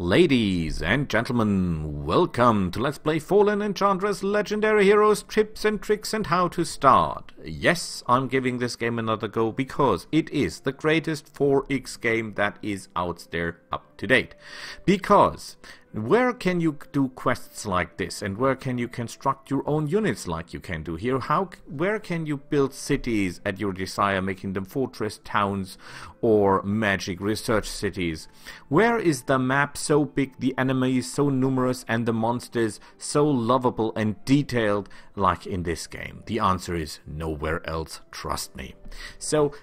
Ladies and gentlemen, welcome to Let's Play Fallen Enchantress Legendary Heroes Tips and Tricks and How to Start. Yes, I'm giving this game another go because it is the greatest 4X game that is out there up to date. Because where can you do quests like this, and where can you construct your own units like you can do here? Where can you build cities at your desire, making them fortress towns or magic research cities? Where is the map so big, the enemies so numerous, and the monsters so lovable and detailed like in this game? The answer is nowhere else, trust me. So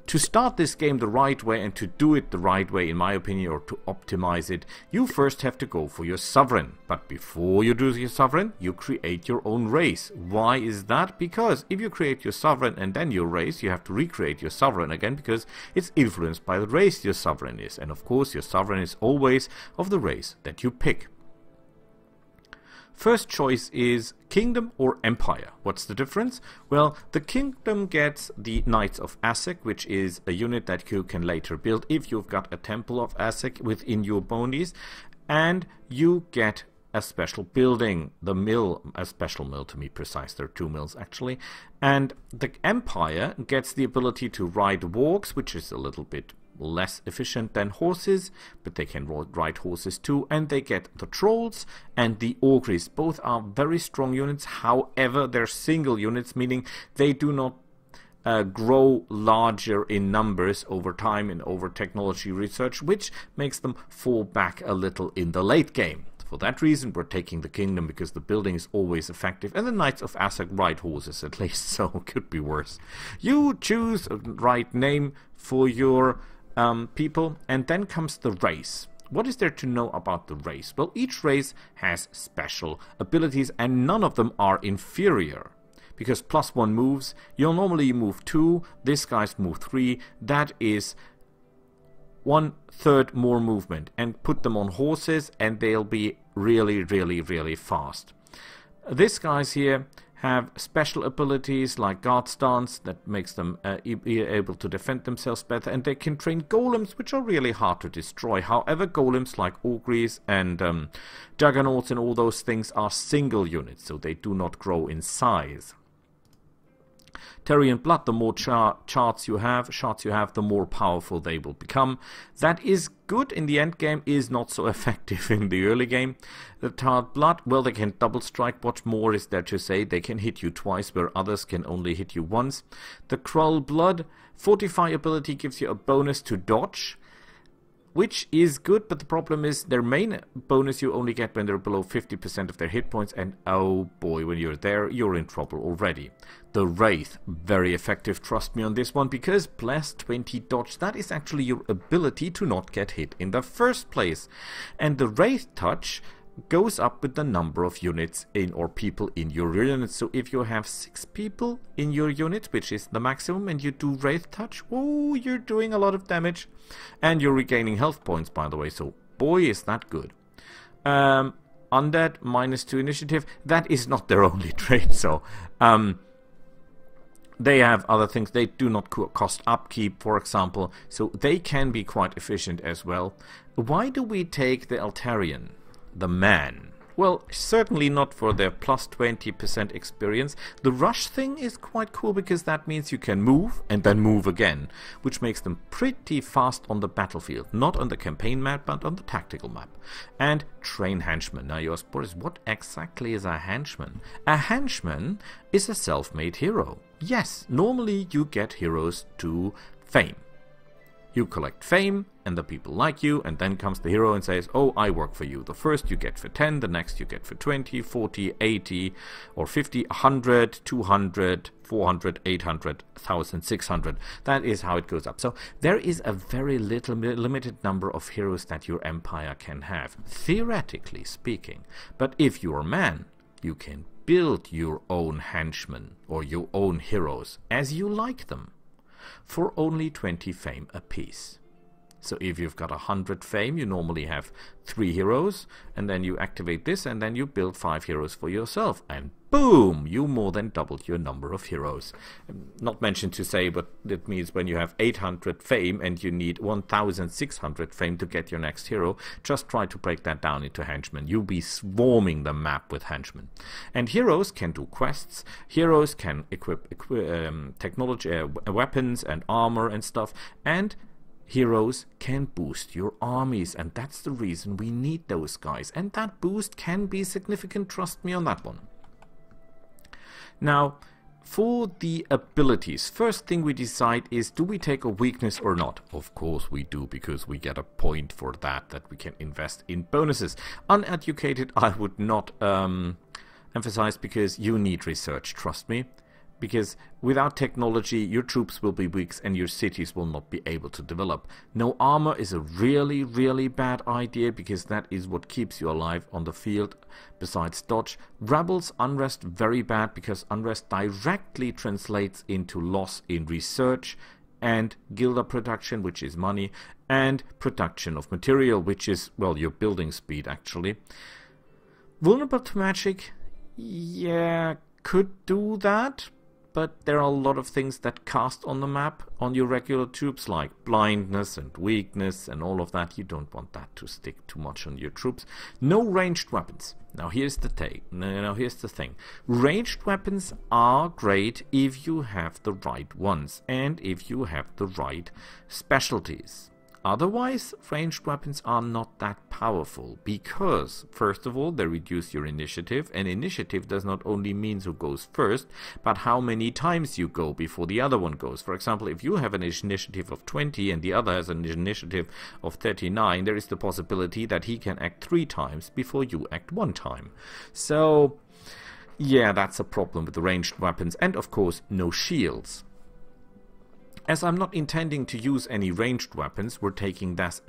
to start this game the right way, and to do it the right way in my opinion, or to optimize it, you first have to go for your sovereign. But before you do your sovereign, you create your own race. Why is that? Because if you create your sovereign and then your race, you have to recreate your sovereign again, because it's influenced by the race your sovereign is. And of course your sovereign is always of the race that you pick. First choice is Kingdom or Empire. What's the difference? Well, the Kingdom gets the Knights of Azek, which is a unit that you can later build if you've got a Temple of Azek within your bounties, and you get a special building, the mill, a special mill to be precise, there are two mills actually, and the Empire gets the ability to ride wargs, which is a little bit less efficient than horses, but they can ride horses too, and they get the trolls and the ogres. Both are very strong units, however they're single units, meaning they do not grow larger in numbers over time and over technology research, which makes them fall back a little in the late game. For that reason we're taking the Kingdom, because the building is always effective, and the Knights of Azek ride horses at least, so it could be worse. You choose a right name for your people, and then comes the race. What is there to know about the race? Well, each race has special abilities, and none of them are inferior. Because +1 moves, you'll normally move 2, this guy's move 3, that is 1/3 more movement, and put them on horses and they'll be really fast. These guys here have special abilities like guard stance that makes them be able to defend themselves better, and they can train golems, which are really hard to destroy. However, golems like ogres and juggernauts and all those things are single units, so they do not grow in size. Terrian Blood, the more shards you have, the more powerful they will become. That is good in the end game, is not so effective in the early game. The Tarred Blood, well, they can double strike. What more is there to say? They can hit you twice where others can only hit you once. The Krull Blood, Fortify ability gives you a bonus to dodge, which is good, but the problem is their main bonus you only get when they're below 50% of their hit points, and oh boy, when you're there, you're in trouble already. The Wraith, very effective, trust me on this one, because +20 dodge, that is actually your ability to not get hit in the first place. And the Wraith touch goes up with the number of units in or people in your unit. So if you have 6 people in your unit, which is the maximum, and you do Wraith touch, oh, you're doing a lot of damage, and you're regaining health points, by the way, so boy is that good. Undead, -2 initiative, that is not their only trait, so they have other things. They do not cost upkeep, for example, so they can be quite efficient as well. Why do we take the Altarian, the man? Well, certainly not for their +20% experience. The rush thing is quite cool, because that means you can move and then move again, which makes them pretty fast on the battlefield. Not on the campaign map, but on the tactical map. And train henchmen. Now you ask, Boris, what exactly is a henchman? A henchman is a self-made hero. Yes, normally you get heroes to fame. You collect fame, and the people like you, and then comes the hero and says, oh, I work for you. The first you get for 10, the next you get for 20, 40, 80, or 50, 100, 200, 400, 800, 1,000, 600. That is how it goes up. So there is a very limited number of heroes that your empire can have, theoretically speaking. But if you're a man, you can build your own henchmen, or your own heroes, as you like them, for only 20 fame apiece. So if you've got 100 fame, you normally have 3 heroes, and then you activate this, and then you build 5 heroes for yourself, and boom, you more than doubled your number of heroes. Not mentioned to say, but that means when you have 800 fame and you need 1,600 fame to get your next hero, just try to break that down into henchmen. You'll be swarming the map with henchmen. And heroes can do quests, heroes can equip technology, weapons and armor and stuff, and heroes can boost your armies, and that's the reason we need those guys. And that boost can be significant, trust me on that one. Now, for the abilities, first thing we decide is, do we take a weakness or not? Of course we do, because we get a point for that we can invest in bonuses. Uneducated, I would not emphasize, because you need research, trust me. Because without technology, your troops will be weak and your cities will not be able to develop. No armor is a really, really bad idea, because that is what keeps you alive on the field, besides dodge. Rebels, unrest, very bad, because unrest directly translates into loss in research and gilder production, which is money, and production of material, which is, well, your building speed, actually. Vulnerable to magic, yeah, could do that. But there are a lot of things that cast on the map on your regular troops, like blindness and weakness and all of that. You don't want that to stick too much on your troops. No ranged weapons. Now here's the thing. Ranged weapons are great if you have the right ones and if you have the right specialties. Otherwise, ranged weapons are not that powerful, because, first of all, they reduce your initiative, and initiative does not only mean who goes first, but how many times you go before the other one goes. For example, if you have an initiative of 20 and the other has an initiative of 39, there is the possibility that he can act 3 times before you act 1 time. So, yeah, that's a problem with the ranged weapons, and of course, no shields. As I'm not intending to use any ranged weapons, we're taking this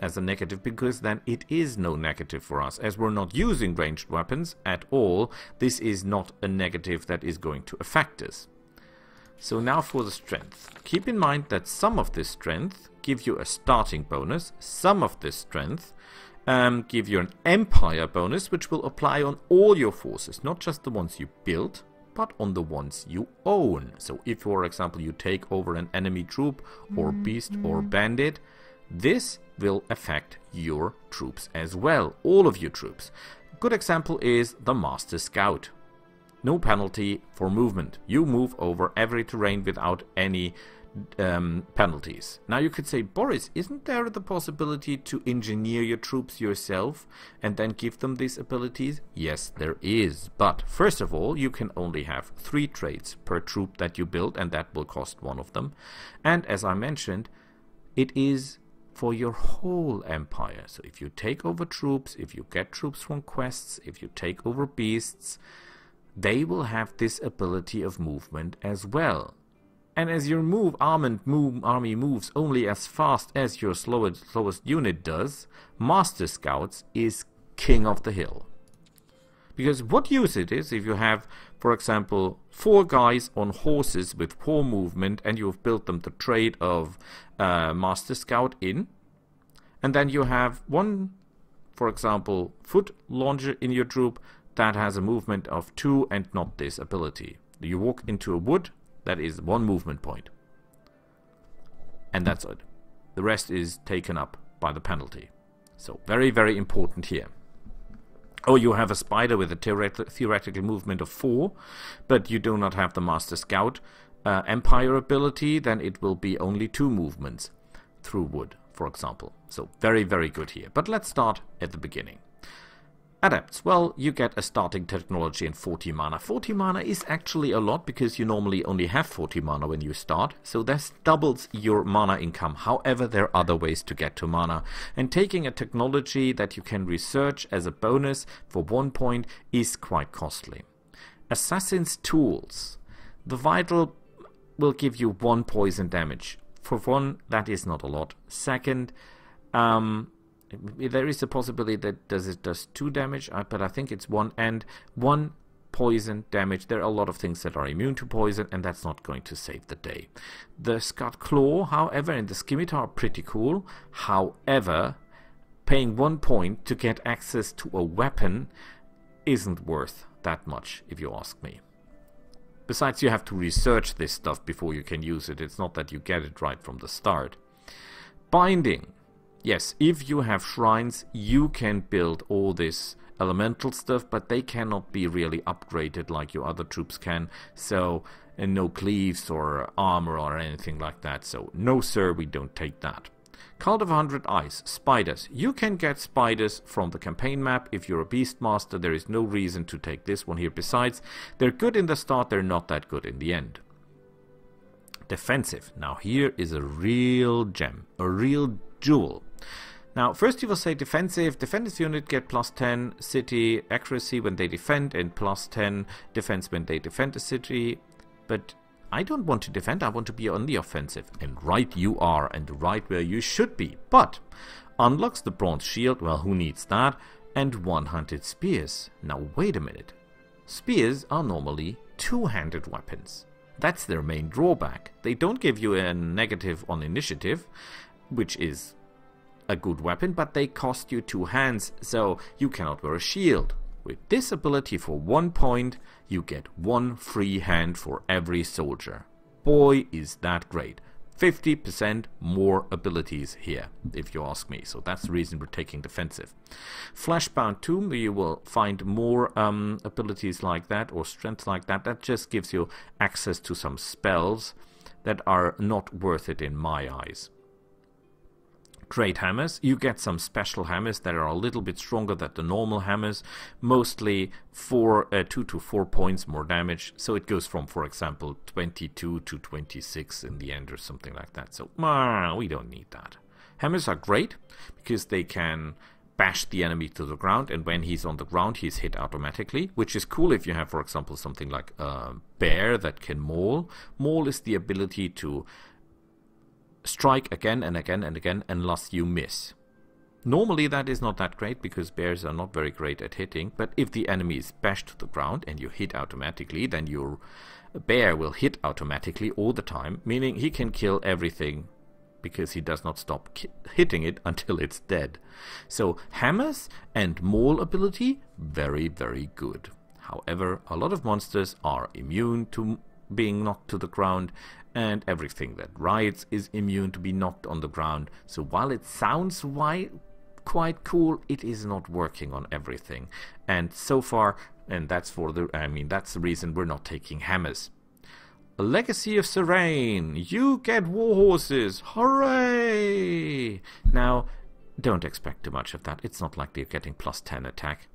as a negative, because then it is no negative for us. As we're not using ranged weapons at all, this is not a negative that is going to affect us. So now for the strength. Keep in mind that some of this strength give you a starting bonus, some of this strength give you an empire bonus, which will apply on all your forces, not just the ones you build, but on the ones you own. So if, for example, you take over an enemy troop or beast or bandit, this will affect your troops as well, all of your troops. Good example is the Master Scout. No penalty for movement. You move over every terrain without any penalties. Now you could say, Boris, isn't there the possibility to engineer your troops yourself and then give them these abilities? Yes, there is. But first of all, you can only have 3 traits per troop that you build, and that will cost 1 of them. And as I mentioned, it is for your whole empire. So if you take over troops, if you get troops from quests, if you take over beasts, they will have this ability of movement as well. And as your army moves only as fast as your slowest unit does, Master Scouts is king of the hill. Because what use it is if you have, for example, 4 guys on horses with poor movement, and you've built them the trait of Master Scout in, and then you have 1, for example, foot launcher in your troop that has a movement of 2 and not this ability. You walk into a wood, that is 1 movement point. And that's it. The rest is taken up by the penalty. So very, very important here. Or you have a spider with a theoretical movement of 4, but you do not have the Master Scout Empire ability, then it will be only 2 movements through wood, for example. So very, very good here. But let's start at the beginning. Adepts, well, you get a starting technology and 40 mana. 40 mana is actually a lot, because you normally only have 40 mana when you start, so this doubles your mana income. However, there are other ways to get to mana, and taking a technology that you can research as a bonus for 1 point is quite costly. Assassin's Tools. The Vital will give you 1 poison damage. For 1, that is not a lot. Second, there is a possibility that it does 2 damage, but I think it's 1, and 1 poison, damage. There are a lot of things that are immune to poison, and that's not going to save the day. The Scud Claw, however, and the Scimitar are pretty cool. However, paying 1 point to get access to a weapon isn't worth that much, if you ask me. Besides, you have to research this stuff before you can use it. It's not that you get it right from the start. Binding. Yes, if you have shrines, you can build all this elemental stuff, but they cannot be really upgraded like your other troops can. So, and no cleaves or armor or anything like that. So, no sir, we don't take that. Cult of 100 Eyes, spiders. You can get spiders from the campaign map. If you're a Beastmaster, there is no reason to take this one here. Besides, they're good in the start, they're not that good in the end. Defensive. Now here is a real gem, a real jewel. Now, first you will say defensive. Defensive unit get plus 10 city accuracy when they defend and plus 10 defense when they defend a city. But I don't want to defend, I want to be on the offensive. And right you are, and right where you should be. But unlocks the bronze shield, well, who needs that? And one-handed spears. Now wait a minute. Spears are normally two-handed weapons. That's their main drawback. They don't give you a negative on initiative, which is a good weapon, but they cost you 2 hands, so you cannot wear a shield. With this ability for 1 point, you get 1 free hand for every soldier. Boy, is that great. 50% more abilities here, if you ask me. So that's the reason we're taking defensive. Fleshbound Tomb, you will find more abilities like that, or strength like that. That just gives you access to some spells that are not worth it in my eyes. Great hammers. You get some special hammers that are a little bit stronger than the normal hammers, mostly for 2 to 4 points more damage. So it goes from, for example, 22 to 26 in the end or something like that. So we don't need that. Hammers are great because they can bash the enemy to the ground, and when he's on the ground he's hit automatically, which is cool if you have, for example, something like a bear that can maul. Maul is the ability to strike again and again and again unless you miss. Normally that is not that great because bears are not very great at hitting, but if the enemy is bashed to the ground and you hit automatically, then your bear will hit automatically all the time, meaning he can kill everything because he does not stop hitting it until it's dead. So hammers and maul ability, very, very good. However, a lot of monsters are immune to being knocked to the ground, and everything that rides is immune to be knocked on the ground. So while it sounds quite cool, it is not working on everything. And so far, and that's that's the reason we're not taking hammers. A Legacy of Serene. You get warhorses. Hooray! Now, don't expect too much of that. It's not like they're getting plus 10 attack.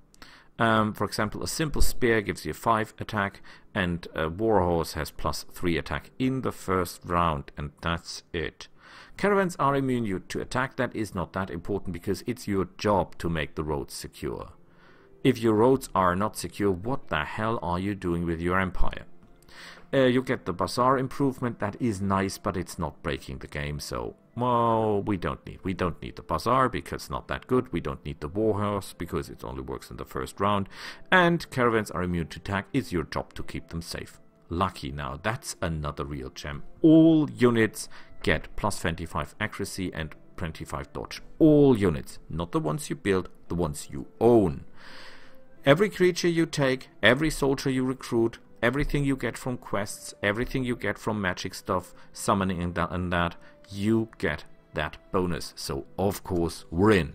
For example, a simple spear gives you 5 attack, and a warhorse has plus 3 attack in the first round, and that's it. Caravans are immune to attack. That is not that important because it's your job to make the roads secure. If your roads are not secure, what the hell are you doing with your empire? You get the bazaar improvement. That is nice, but it's not breaking the game, so well, we don't need the bazaar because it's not that good. We don't need the warhorse because it only works in the first round. And caravans are immune to attack. It's your job to keep them safe. Lucky now, that's another real gem. All units get plus 25 accuracy and 25 dodge. All units, not the ones you build, the ones you own. Every creature you take, every soldier you recruit, everything you get from quests, everything you get from magic stuff, summoning and that, you get that bonus. So of course we're in.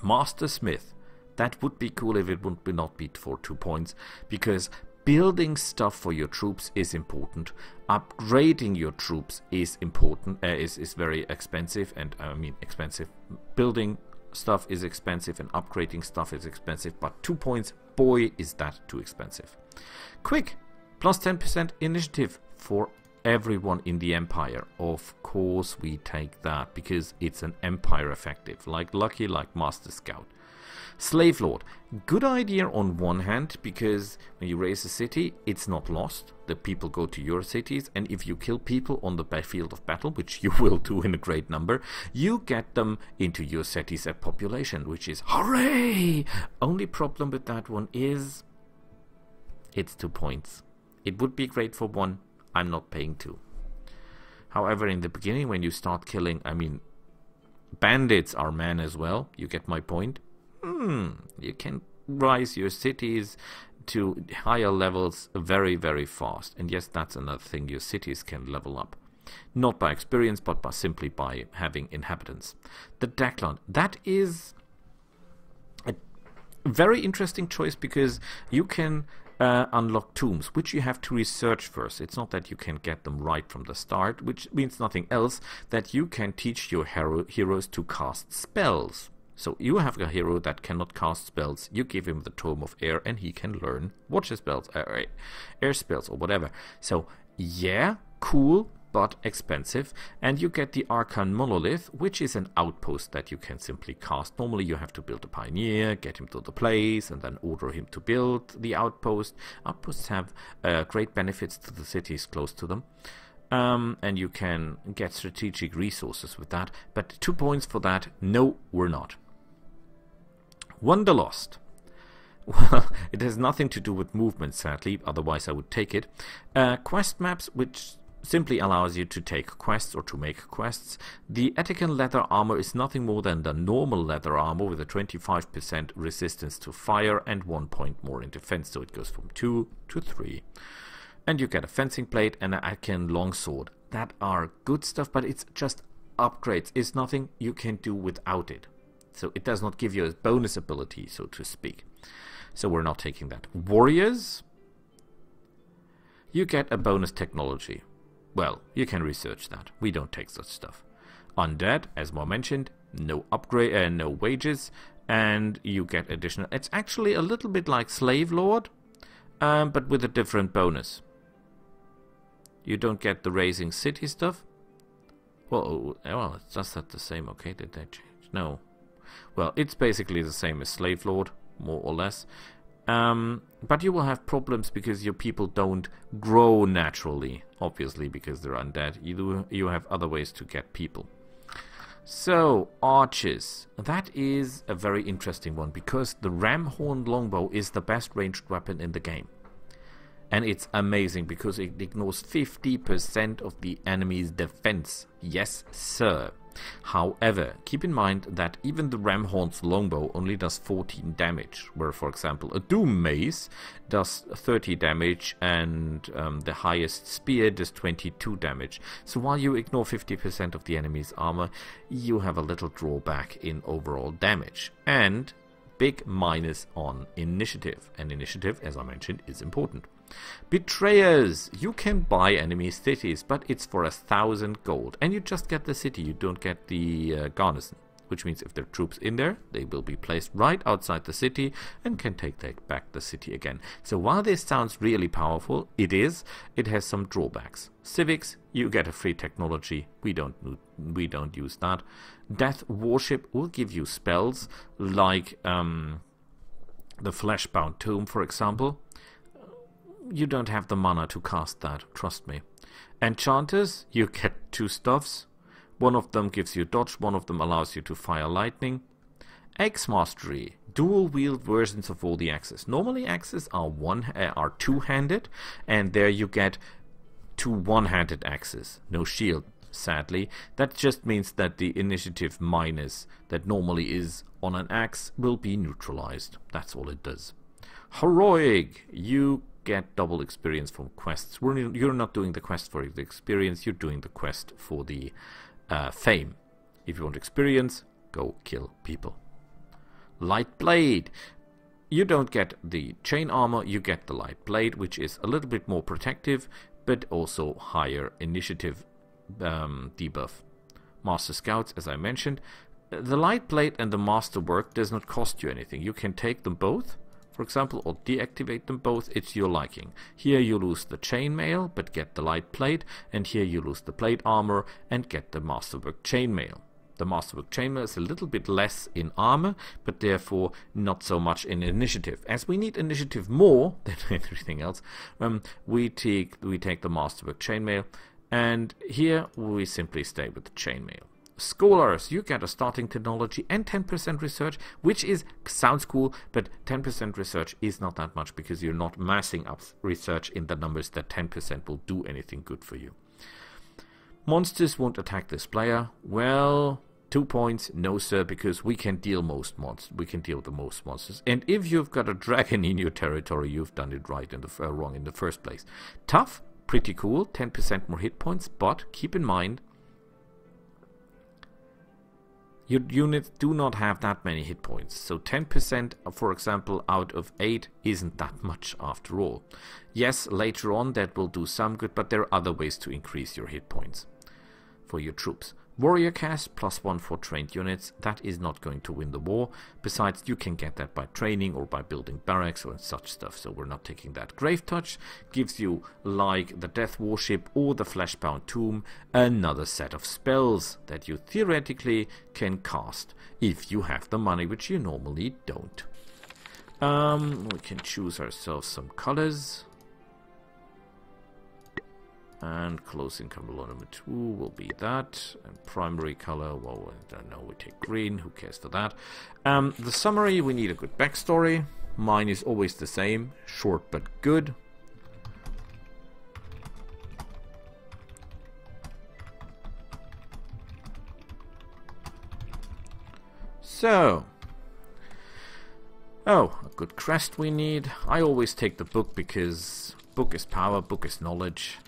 Master Smith. That would be cool if it would not be for 2 points, because building stuff for your troops is important. Upgrading your troops is important, is very expensive, and expensive. Building stuff is expensive and upgrading stuff is expensive, but 2 points, boy, is that too expensive. Quick, plus 10% initiative for everyone in the Empire. Of course we take that because it's an Empire effective, like Lucky, like Master Scout. Slave Lord, good idea on one hand, because when you raise a city, it's not lost. The people go to your cities, and if you kill people on the field of battle, which you will do in a great number, you get them into your cities at population, which is hooray! Only problem with that one is it's 2 points. It would be great for 1. I'm not paying 2. However, in the beginning, when you start killing, I mean, bandits are men as well. You get my point? You can rise your cities to higher levels very, very fast. And yes, that's another thing. Your cities can level up. Not by experience, but simply by having inhabitants. The Declan. That is a very interesting choice because you can unlock tombs, which you have to research first. It's not that you can get them right from the start, which means nothing else that you can teach your heroes to cast spells. So you have a hero that cannot cast spells, you give him the Tome of Air and he can learn water spells, air spells or whatever. So yeah, cool, but expensive. And you get the Archon Monolith, which is an outpost that you can simply cast. Normally you have to build a pioneer, get him to the place, and then order him to build the outpost. Outposts have great benefits to the cities close to them. And you can get strategic resources with that. But 2 points for that? No, we're not. Wanderlust. Well, it has nothing to do with movement, sadly, otherwise I would take it. Quest maps, which simply allows you to take quests or to make quests. The Etican leather armor is nothing more than the normal leather armor with a 25% resistance to fire and 1 point more in defense, so it goes from 2 to 3. And you get a fencing plate and an Etican longsword. That are good stuff, but it's just upgrades. It's nothing you can do without it. So it does not give you a bonus ability, so to speak. So we're not taking that. Warriors, you get a bonus technology. Well, you can research that. We don't take such stuff. Undead, as more mentioned, no upgrade, no wages, and you get additional. It's actually a little bit like Slave Lord, but with a different bonus. You don't get the raising city stuff. Well, it's just that the same. Okay, did they change? No. Well, it's basically the same as Slave Lord, more or less. But you will have problems because your people don't grow naturally, obviously, because they're undead. You have other ways to get people. So, archers. That is a very interesting one because the ram-horn longbow is the best ranged weapon in the game. And it's amazing because it ignores 50% of the enemy's defense. Yes, sir. However, keep in mind that even the Ramhorn's longbow only does 14 damage, where, for example, a Doom Mace does 30 damage and the highest spear does 22 damage. So while you ignore 50% of the enemy's armor, you have a little drawback in overall damage. And big minus on initiative. And initiative, as I mentioned, is important. Betrayers. You can buy enemy cities, but it's for 1,000 gold. And you just get the city, you don't get the garrison. Which means if there are troops in there, they will be placed right outside the city and can take back the city again. So while this sounds really powerful, it has some drawbacks. Civics, you get a free technology. We don't use that. Death Worship will give you spells like the Fleshbound Tomb, for example. You don't have the mana to cast that, trust me. Enchanters, you get 2 stuffs. One of them gives you dodge, one of them allows you to fire lightning. Axe Mastery, dual wield versions of all the axes. Normally axes are two-handed, and there you get 2 one-handed axes. No shield, sadly. That just means that the initiative minus that normally is on an axe will be neutralized. That's all it does. Heroic, you get double experience from quests. You're not doing the quest for the experience, you're doing the quest for the fame. If you want experience, go kill people. Light Blade. You don't get the chain armor, you get the Light Blade, which is a little bit more protective, but also higher initiative debuff. Master Scouts, as I mentioned. The Light Blade and the Masterwork does not cost you anything. You can take them both, for example, or deactivate them both. It's your liking. Here you lose the chainmail, but get the Light Plate, and here you lose the plate armor and get the Masterwork chainmail. The Masterwork chainmail is a little bit less in armor, but therefore not so much in initiative. As we need initiative more than everything else, we take the Masterwork chainmail, and here we simply stay with the chainmail. Scholars, you get a starting technology and 10% research, which sounds cool, but 10% research is not that much because you're not massing up research in the numbers that 10% will do anything good for you. Monsters won't attack this player. Well, 2 points, no sir, because we can deal most monsters. We can deal with the most monsters. And if you've got a dragon in your territory, you've done it right in the wrong in the first place. Tough, pretty cool, 10% more hit points, but keep in mind, your units do not have that many hit points. So 10%, for example, out of 8 isn't that much after all. Yes, later on that will do some good, but there are other ways to increase your hit points for your troops. Warrior cast, +1 for trained units. That is not going to win the war. Besides, you can get that by training or by building barracks or such stuff, so we're not taking that. Grave Touch gives you, like the Death Warship or the Fleshbound Tomb, another set of spells that you theoretically can cast if you have the money, which you normally don't. We can choose ourselves some colors. And closing color number 2 will be that. And primary color, well, I don't know, we take green, who cares for that. The summary, we need a good backstory. Mine is always the same, short but good. So, oh, a good crest we need. I always take the book because book is power, book is knowledge.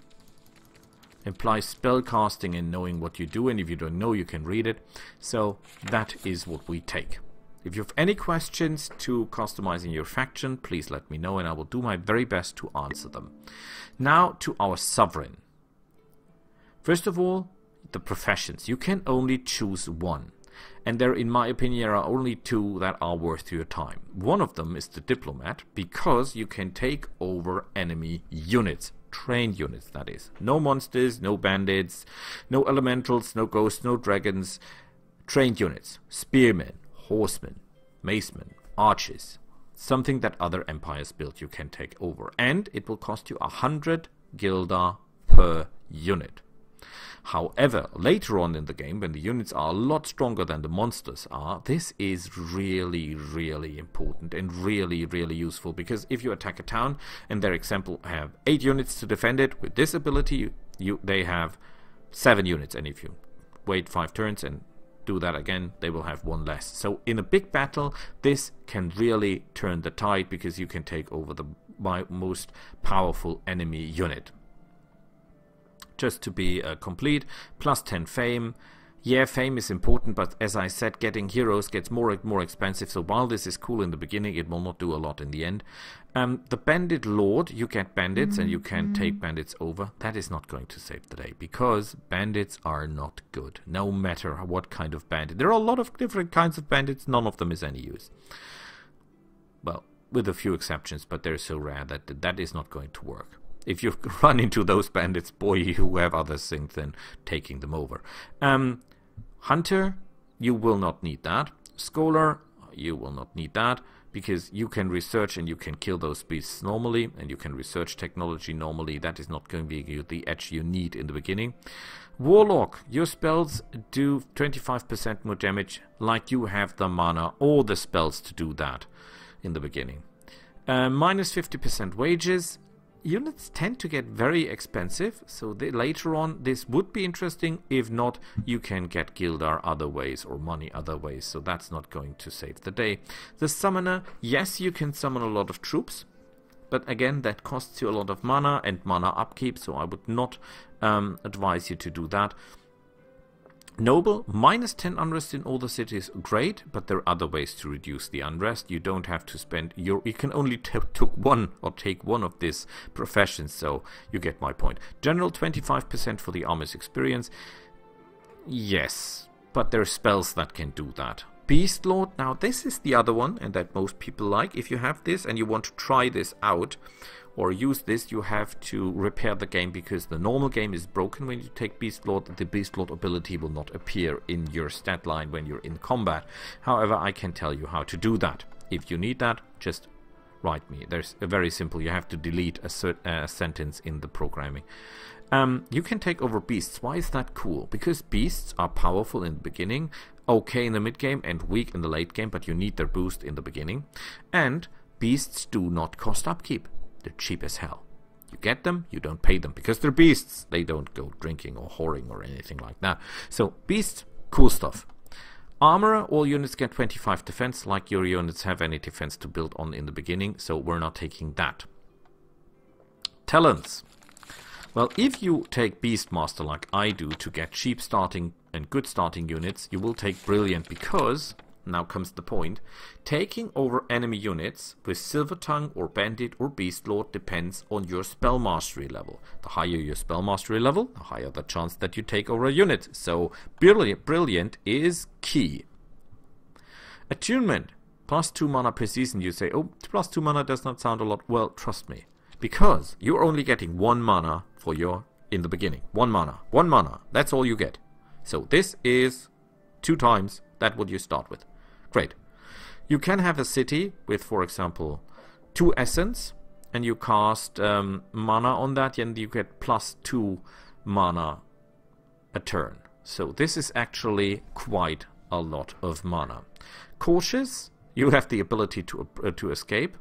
Implies spell casting and knowing what you do, and if you don't know, you can read it. So that is what we take. If you have any questions to customizing your faction, please let me know and I will do my very best to answer them. Now to our sovereign. First of all, the professions. You can only choose one. And there, in my opinion, are only 2 that are worth your time. One of them is the diplomat, because you can take over enemy units. Trained units, that is. No monsters, no bandits, no elementals, no ghosts, no dragons. Trained units. Spearmen, horsemen, macemen, archers. Something that other empires built you can take over. And it will cost you 100 guilder per unit. However, later on in the game, when the units are a lot stronger than the monsters are, this is really, really important and really, really useful. Because if you attack a town, and their example have 8 units to defend it, with this ability, they have 7 units. And if you wait 5 turns and do that again, they will have 1 less. So in a big battle, this can really turn the tide, because you can take over the most powerful enemy unit. Just to be complete, +10 fame. Yeah, fame is important, but as I said, getting heroes gets more and more expensive, so while this is cool in the beginning, it will not do a lot in the end. The Bandit Lord, you get bandits and you can take bandits over. That is not going to save the day, because bandits are not good, no matter what kind of bandit. There are a lot of different kinds of bandits, none of them is any use. Well, with a few exceptions, but they're so rare that that is not going to work. If you run into those bandits, boy, you have other things than taking them over. Hunter, you will not need that. Scholar, you will not need that, because you can research and you can kill those beasts normally, and you can research technology normally. That is not going to be the edge you need in the beginning. Warlock, your spells do 25% more damage, like you have the mana or the spells to do that in the beginning. Minus 50% wages. Units tend to get very expensive, so later on this would be interesting. If not, you can get Gildar other ways or money other ways, so that's not going to save the day. The Summoner, yes, you can summon a lot of troops, but again, that costs you a lot of mana and mana upkeep, so I would not advise you to do that. Noble, minus 10 unrest in all the cities, great, but there are other ways to reduce the unrest. You don't have to spend you can only take one of these professions, so you get my point. General, 25% for the army's experience. Yes, but there are spells that can do that. Beast Lord, now this is the other one, and that most people like. If you have this and you want to try this out, or use this, you have to repair the game, because the normal game is broken when you take Beast Lord. The Beast Lord ability will not appear in your stat line when you're in combat. However, I can tell you how to do that. If you need that, just write me. There's a very simple, you have to delete a sentence in the programming. You can take over beasts. Why is that cool? Because beasts are powerful in the beginning, okay in the mid game, and weak in the late game, but you need their boost in the beginning. And beasts do not cost upkeep. They're cheap as hell. You get them, you don't pay them, because they're beasts. They don't go drinking or whoring or anything like that. So, beasts, cool stuff. Armorer, all units get 25 defense, like your units have any defense to build on in the beginning, so we're not taking that. Talents. Well, if you take Beastmaster like I do to get cheap starting and good starting units, you will take Brilliant because, now comes the point, taking over enemy units with Silver Tongue or Bandit or Beast Lord depends on your spell mastery level. The higher your spell mastery level, the higher the chance that you take over a unit. So Brilliant is key. Attunement. +2 mana per season. You say, oh, +2 mana does not sound a lot. Well, trust me. Because you're only getting 1 mana for your, in the beginning. 1 mana. 1 mana. That's all you get. So this is 2 times that what you start with. Great. You can have a city with, for example, 2 essence, and you cast mana on that, and you get +2 mana a turn. So this is actually quite a lot of mana. Cautious, you have the ability to escape.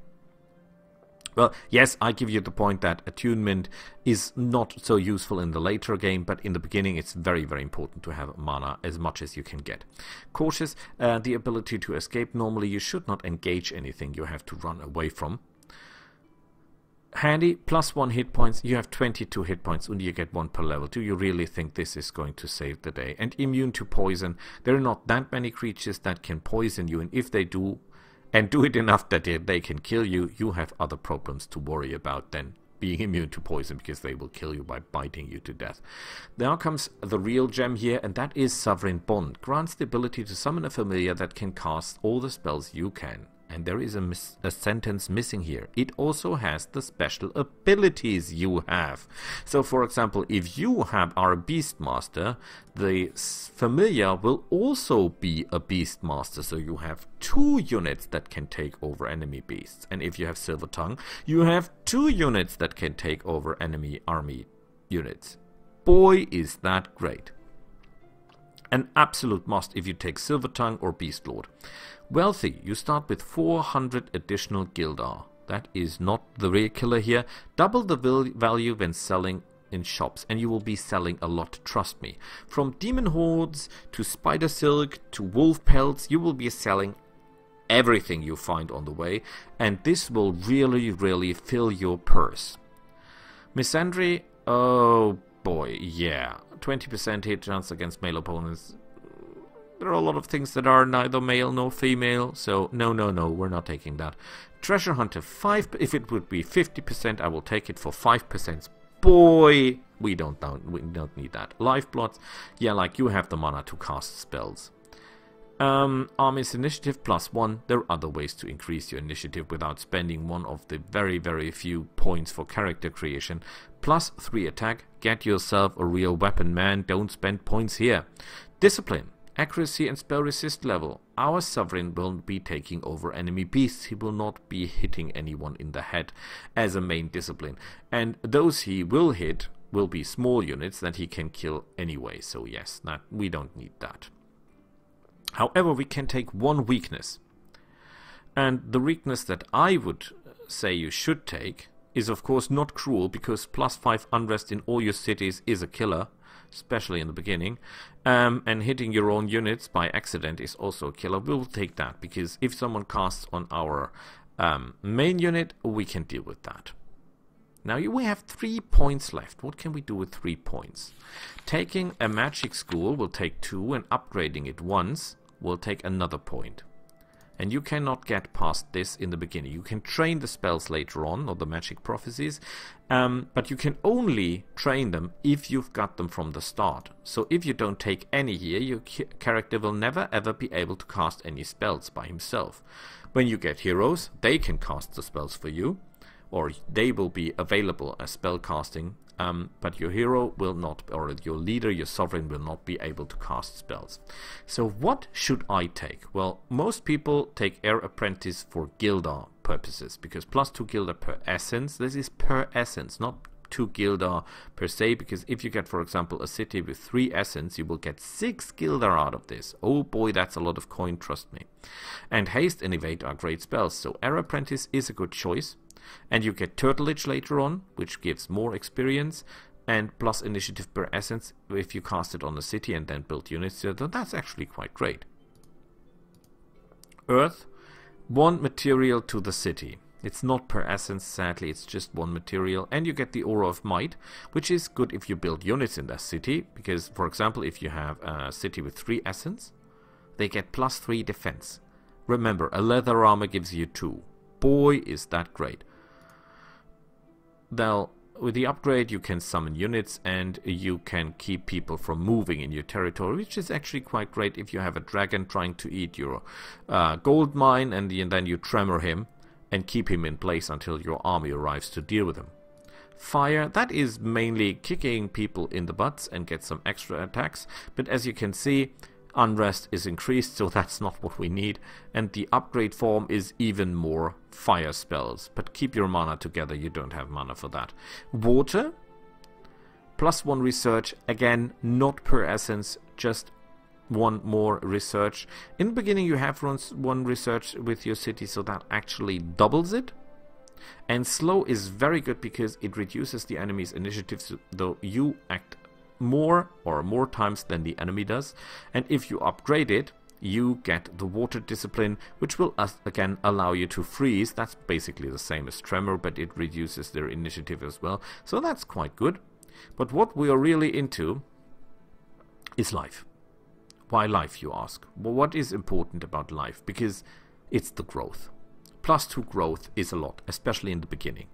Well, yes, I give you the point that attunement is not so useful in the later game, but in the beginning it's very, very important to have mana as much as you can get. Cautious, the ability to escape. Normally you should not engage anything you have to run away from. Handy, +1 hit points. You have 22 hit points and you get 1 per level. Do you really think this is going to save the day? And immune to poison. There are not that many creatures that can poison you, and if they do, and do it enough that they can kill you, you have other problems to worry about than being immune to poison, because they will kill you by biting you to death. Now comes the real gem here, and that is Sovereign Bond. Grants the ability to summon a familiar that can cast all the spells you can. And there is a sentence missing here. It also has the special abilities you have. So, for example, if you are a Beastmaster, the familiar will also be a Beastmaster. So you have 2 units that can take over enemy beasts. And if you have Silver Tongue, you have 2 units that can take over enemy army units. Boy, is that great. An absolute must if you take Silver Tongue or Beast Lord. Wealthy, you start with 400 additional Gildar. That is not the real killer here. Double the value when selling in shops, and you will be selling a lot, trust me. From Demon Hordes to Spider Silk to Wolf Pelts, you will be selling everything you find on the way, and this will really, really fill your purse. Misandry, oh boy, yeah. 20% hit chance against male opponents. There are a lot of things that are neither male nor female, so no, we're not taking that. Treasure Hunter, 5, if it would be 50%, I will take it for 5%. Boy, we don't need that. Lifeblood, yeah, like you have the mana to cast spells. Army's initiative +1. There are other ways to increase your initiative without spending one of the very, very few points for character creation. +3 attack. Get yourself a real weapon, man. Don't spend points here. Discipline. Accuracy and spell resist level. Our Sovereign will be taking over enemy beasts. He will not be hitting anyone in the head as a main discipline. And those he will hit will be small units that he can kill anyway. So yes, we don't need that. However, we can take one weakness. And the weakness that I would say you should take is of course not cruel, because +5 unrest in all your cities is a killer, especially in the beginning. And hitting your own units by accident is also a killer. We'll take that, because if someone casts on our main unit, we can deal with that. Now we have 3 points left. What can we do with 3 points? Taking a magic school will take 2, and upgrading it once will take another point. And you cannot get past this in the beginning. You can train the spells later on, or the magic prophecies, but you can only train them if you've got them from the start. So if you don't take any here, your character will never ever be able to cast any spells by himself. When you get heroes, they can cast the spells for you, or they will be available as spell casting, but your hero will not, or your leader, your sovereign, will not be able to cast spells. So what should I take? Well, most people take Heir Apprentice for Gildar purposes, because +2 Gildar per essence. This is per essence, not 2 guilder per se, because if you get, for example, a city with 3 essence, you will get 6 guilder out of this. Oh boy, that's a lot of coin, trust me. And haste and evade are great spells, so Air Apprentice is a good choice. And you get Turtleage later on, which gives more experience, and plus initiative per essence if you cast it on a city and then build units. So that's actually quite great. Earth, 1 material to the city. It's not per essence, sadly, it's just 1 material. And you get the Aura of Might, which is good if you build units in that city. Because, for example, if you have a city with 3 essence, they get +3 defense. Remember, a leather armor gives you 2. Boy, is that great. Now, with the upgrade, you can summon units and you can keep people from moving in your territory, which is actually quite great if you have a dragon trying to eat your gold mine, and then you tremor him and keep him in place until your army arrives to deal with him. Fire, that is mainly kicking people in the butts and get some extra attacks, but as you can see, unrest is increased, so that's not what we need, and the upgrade form is even more fire spells, but keep your mana together, you don't have mana for that. Water, +1 research, again not per essence, just 1 more research. In the beginning you have 1 research with your city, so that actually doubles it. And slow is very good because it reduces the enemy's initiative, so though you act more times than the enemy does, and if you upgrade it, you get the water discipline, which will again allow you to freeze. That's basically the same as tremor, but it reduces their initiative as well, so that's quite good. But what we are really into is life. Why life, you ask? Well, what is important about life? Because it's the growth. +2 growth is a lot, especially in the beginning.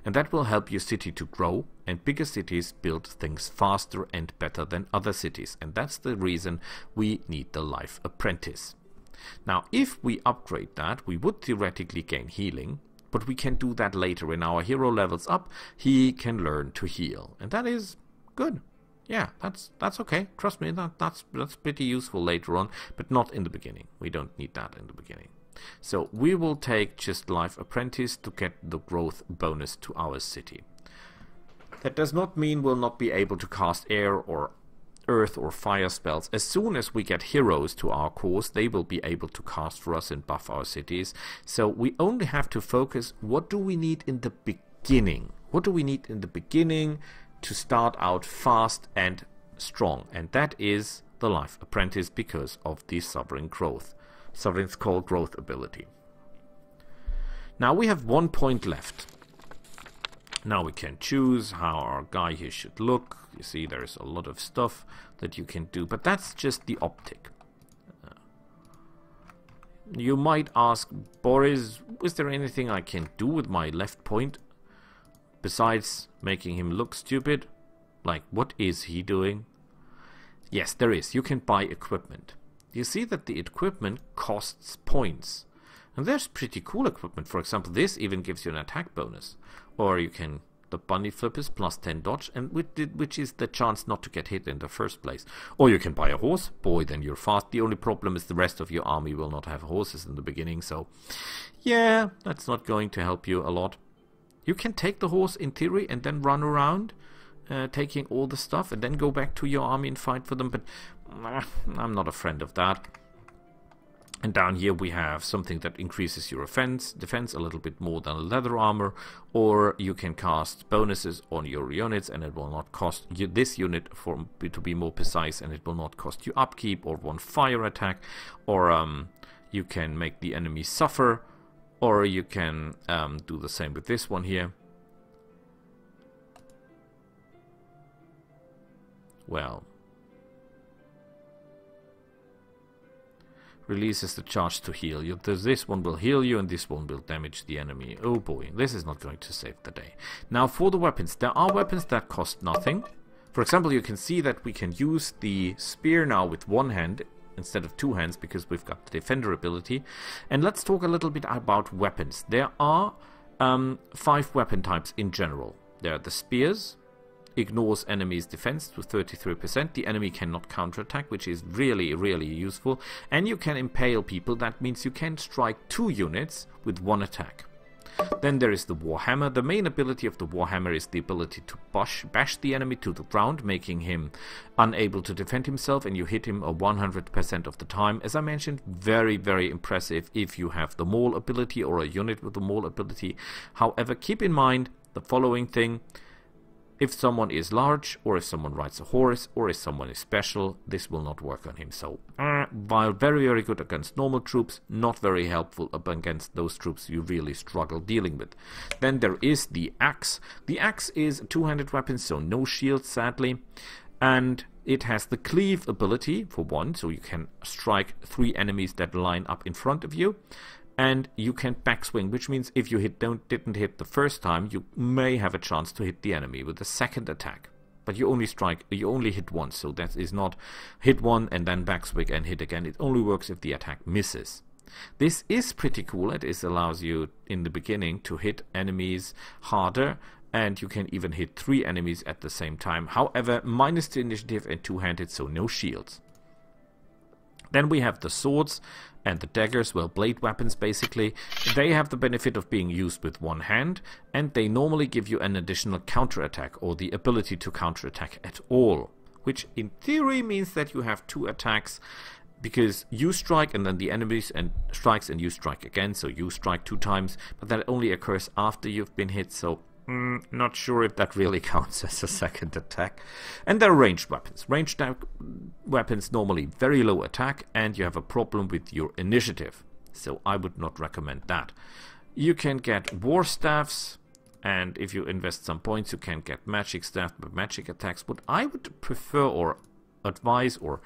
And that will help your city to grow, and bigger cities build things faster and better than other cities. And that's the reason we need the Life Apprentice. Now, if we upgrade that, we would theoretically gain healing, but we can do that later. When our hero levels up, he can learn to heal. And that is good. Yeah, that's okay. Trust me, that's pretty useful later on, but not in the beginning. We don't need that in the beginning. So we will take just Life Apprentice to get the growth bonus to our city. That does not mean we'll not be able to cast air or earth or fire spells. As soon as we get heroes to our course, they will be able to cast for us and buff our cities. So we only have to focus, what do we need in the beginning? What do we need in the beginning to start out fast and strong? And that is the Life Apprentice, because of the Sovereign Growth. Sovereign's Call growth ability. Now we have 1 point left. Now we can choose how our guy here should look. You see, there's a lot of stuff that you can do, but that's just the optic. You might ask, Boris, is there anything I can do with my left point besides making him look stupid? Like, what is he doing? Yes, there is. You can buy equipment. You see that the equipment costs points. And there's pretty cool equipment. For example, this even gives you an attack bonus. Or you can, the bunny flip is +10 dodge, and which is the chance not to get hit in the first place. Or you can buy a horse. Boy, then you're fast. The only problem is the rest of your army will not have horses in the beginning. So, yeah, that's not going to help you a lot. You can take the horse in theory and then run around, taking all the stuff, and then go back to your army and fight for them. But I'm not a friend of that. And down here we have something that increases your defense a little bit more than a leather armor, or you can cast bonuses on your units and it will not cost you this unit, to be more precise, and it will not cost you upkeep or 1 fire attack, or you can make the enemy suffer, or you can do the same with this one here. Well, releases the charge to heal you. This one will heal you and this one will damage the enemy. Oh boy, this is not going to save the day. Now for the weapons, there are weapons that cost nothing. For example, you can see that we can use the spear now with 1 hand instead of 2 hands because we've got the defender ability. And let's talk a little bit about weapons. There are 5 weapon types in general. There are the spears. Ignores enemy's defense to 33%. The enemy cannot counterattack, which is really, really useful. And you can impale people. That means you can strike 2 units with 1 attack. Then there is the Warhammer. The main ability of the Warhammer is the ability to bash the enemy to the ground, making him unable to defend himself, and you hit him 100% of the time. As I mentioned, very, very impressive if you have the Maul ability or a unit with the Maul ability. However, keep in mind the following thing. If someone is large, or if someone rides a horse, or if someone is special, this will not work on him. So, while very, very good against normal troops, not very helpful against those troops you really struggle dealing with. Then there is the axe. The axe is a two-handed weapon, so no shield, sadly. And it has the cleave ability, for one, so you can strike 3 enemies that line up in front of you. And you can backswing, which means if you didn't hit the first time, you may have a chance to hit the enemy with the second attack. But you only hit once, so that is not hit one and then backswing and hit again. It only works if the attack misses. This is pretty cool. It allows you in the beginning to hit enemies harder, and you can even hit 3 enemies at the same time. However, minus the initiative and two-handed, so no shields. Then we have the swords and the daggers, well, blade weapons basically. They have the benefit of being used with one hand, and they normally give you an additional counterattack, or the ability to counterattack at all, which in theory means that you have 2 attacks, because you strike and then the enemy strikes and you strike again, so you strike 2 times, but that only occurs after you've been hit, so not sure if that really counts as a second attack. And there are ranged weapons. Ranged weapons normally very low attack, and you have a problem with your initiative, so I would not recommend that. You can get war staffs, and if you invest some points you can get magic staff with magic attacks. What I would prefer or advise or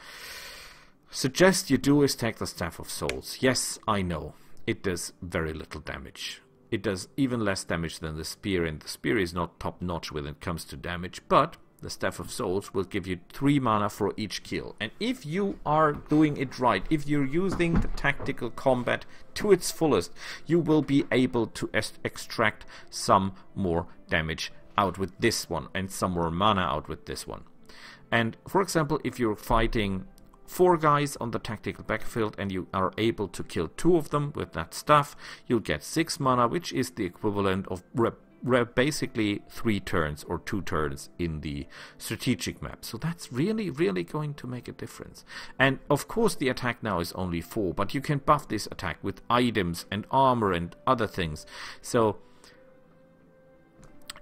suggest you do is take the Staff of Souls. Yes, I know, it does very little damage. It does even less damage than the spear, and the spear is not top-notch when it comes to damage, but the Staff of Souls will give you 3 mana for each kill. And if you are doing it right, if you're using the tactical combat to its fullest, you will be able to extract some more damage out with this one, and some more mana out with this one. And for example, if you're fighting 4 guys on the tactical battlefield and you are able to kill 2 of them with that stuff, you'll get 6 mana, which is the equivalent of basically 3 turns or 2 turns in the strategic map. So that's really, really going to make a difference. And of course the attack now is only 4, but you can buff this attack with items and armor and other things. So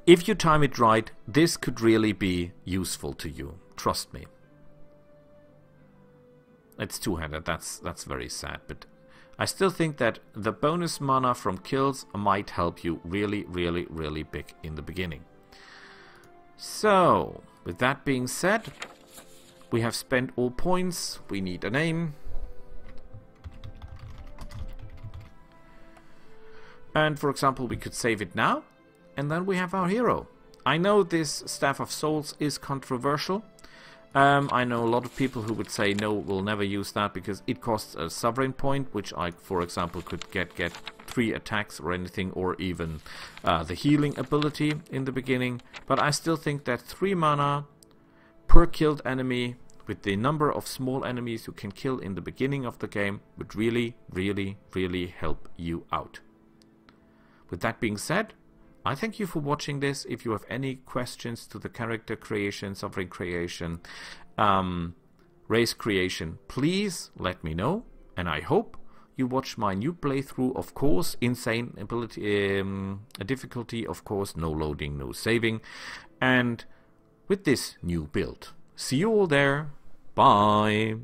if you time it right, this could really be useful to you. Trust me. It's two-handed, that's very sad, but I still think that the bonus mana from kills might help you really, really, really big in the beginning. So, with that being said, we have spent all points, we need a name. And for example, we could save it now, and then we have our hero. I know this Staff of Souls is controversial. I know a lot of people who would say no, we'll never use that because it costs a sovereign point, which I, for example, could get 3 attacks or anything, or even the healing ability in the beginning. But I still think that 3 mana per killed enemy with the number of small enemies you can kill in the beginning of the game would really, really, really help you out. With that being said, I thank you for watching this. If you have any questions to the character creation, sovereign creation, race creation, please let me know. And I hope you watch my new playthrough, of course, insane ability, difficulty, of course, no loading, no saving, and with this new build. See you all there. Bye.